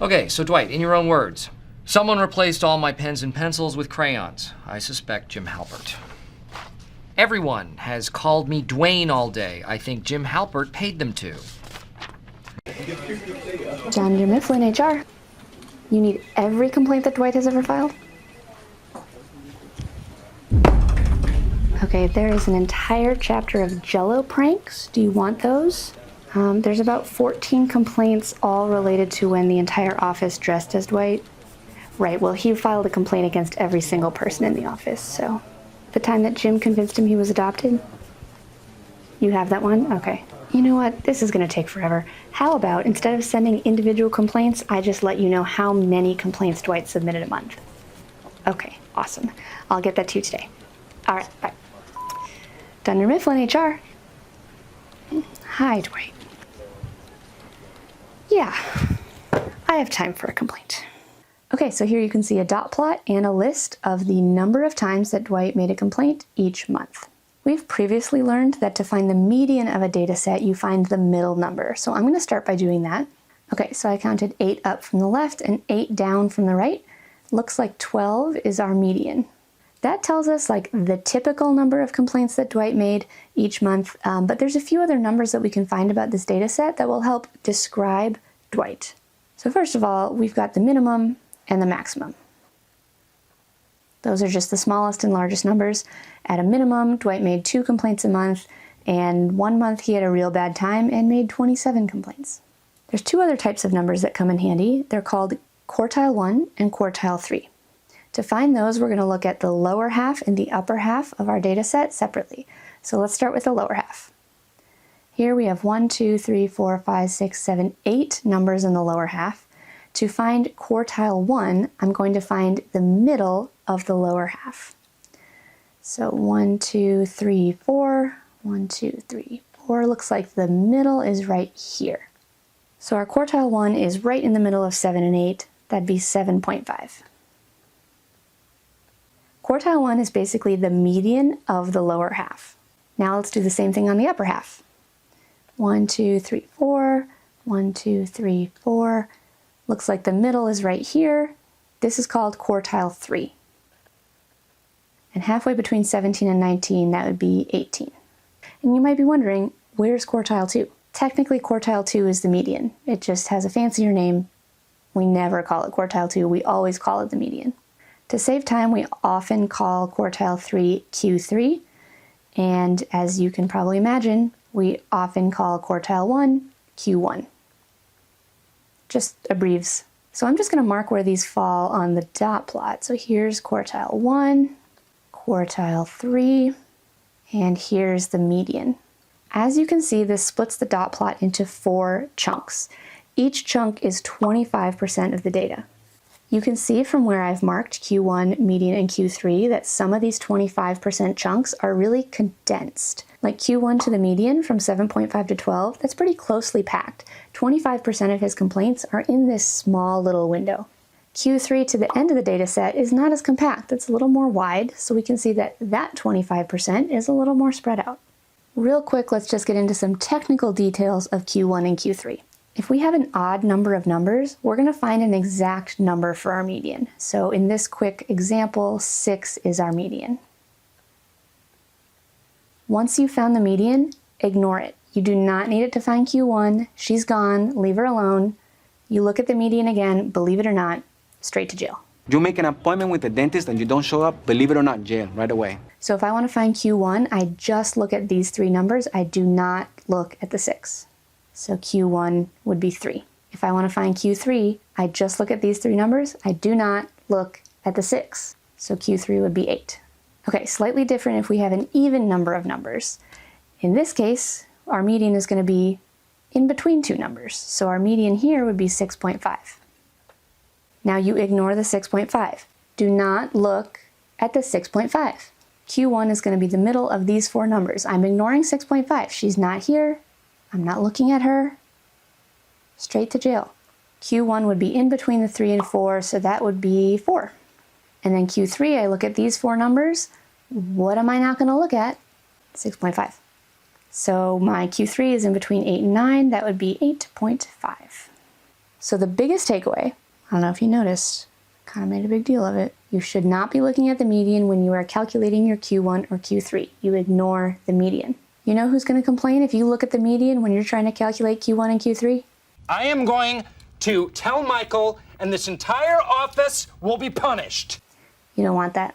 Okay, so Dwight, in your own words, someone replaced all my pens and pencils with crayons. I suspect Jim Halpert. Everyone has called me Dwayne all day. I think Jim Halpert paid them to. John, you're Mifflin, HR. You need every complaint that Dwight has ever filed? Okay, there is an entire chapter of Jell-O pranks. Do you want those? There's about 14 complaints, all related to when the entire office dressed as Dwight. Right, well, he filed a complaint against every single person in the office, so... The time that Jim convinced him he was adopted? You have that one? Okay. You know what? This is gonna take forever. How about, instead of sending individual complaints, I just let you know how many complaints Dwight submitted a month? Okay, awesome. I'll get that to you today. All right, bye. Dunder Mifflin, HR. Hi, Dwight. Yeah, I have time for a complaint. Okay, so here you can see a dot plot and a list of the number of times that Dwight made a complaint each month. We've previously learned that to find the median of a data set, you find the middle number. So I'm gonna start by doing that. Okay, so I counted 8 up from the left and 8 down from the right. Looks like 12 is our median. That tells us like the typical number of complaints that Dwight made each month, but there's a few other numbers that we can find about this data set that will help describe Dwight. So first of all, we've got the minimum and the maximum. Those are just the smallest and largest numbers. At a minimum, Dwight made 2 complaints a month, and one month he had a real bad time and made 27 complaints. There's 2 other types of numbers that come in handy. They're called quartile 1 and quartile 3. To find those, we're going to look at the lower half and the upper half of our data set separately. So let's start with the lower half. Here we have 1, 2, 3, 4, 5, 6, 7, 8 numbers in the lower half. To find quartile 1, I'm going to find the middle of the lower half. So 1, 2, 3, 4, 1, 2, 3, 4. Looks like the middle is right here. So our quartile 1 is right in the middle of 7 and 8. That'd be 7.5. Quartile 1 is basically the median of the lower half. Now let's do the same thing on the upper half. 1, 2, 3, 4. 1, 2, 3, 4. Looks like the middle is right here. This is called quartile 3. And halfway between 17 and 19, that would be 18. And you might be wondering, where's quartile 2? Technically, quartile 2 is the median. It just has a fancier name. We never call it quartile 2. We always call it the median. To save time, we often call quartile 3 Q3. And as you can probably imagine, we often call quartile 1 Q1. Just abbreves. So I'm just going to mark where these fall on the dot plot. So here's quartile 1, quartile 3, and here's the median. As you can see, this splits the dot plot into 4 chunks. Each chunk is 25% of the data. You can see from where I've marked Q1, median, and Q3 that some of these 25% chunks are really condensed. Like Q1 to the median from 7.5 to 12, that's pretty closely packed. 25% of his complaints are in this small little window. Q3 to the end of the data set is not as compact. It's a little more wide, so we can see that that 25% is a little more spread out. Real quick, let's just get into some technical details of Q1 and Q3. If we have an odd number of numbers, we're going to find an exact number for our median. So in this quick example, 6 is our median. Once you've found the median, ignore it. You do not need it to find Q1. She's gone. Leave her alone. You look at the median again, believe it or not, straight to jail. You make an appointment with the dentist and you don't show up, believe it or not, jail right away. So if I want to find Q1, I just look at these 3 numbers. I do not look at the 6. So Q1 would be 3. If I want to find Q3, I just look at these 3 numbers. I do not look at the 6. So Q3 would be 8. Okay, slightly different if we have an even number of numbers. In this case, our median is going to be in between 2 numbers. So our median here would be 6.5. Now you ignore the 6.5. Do not look at the 6.5. Q1 is going to be the middle of these 4 numbers. I'm ignoring 6.5. She's not here. I'm not looking at her. Straight to jail. Q1 would be in between the 3 and 4, so that would be 4. And then Q3, I look at these 4 numbers. What am I not going to look at? 6.5. So my Q3 is in between 8 and 9. That would be 8.5. So the biggest takeaway, I don't know if you noticed, kind of made a big deal of it. You should not be looking at the median when you are calculating your Q1 or Q3. You ignore the median. You know who's going to complain if you look at the median when you're trying to calculate Q1 and Q3? I am going to tell Michael, and this entire office will be punished. You don't want that.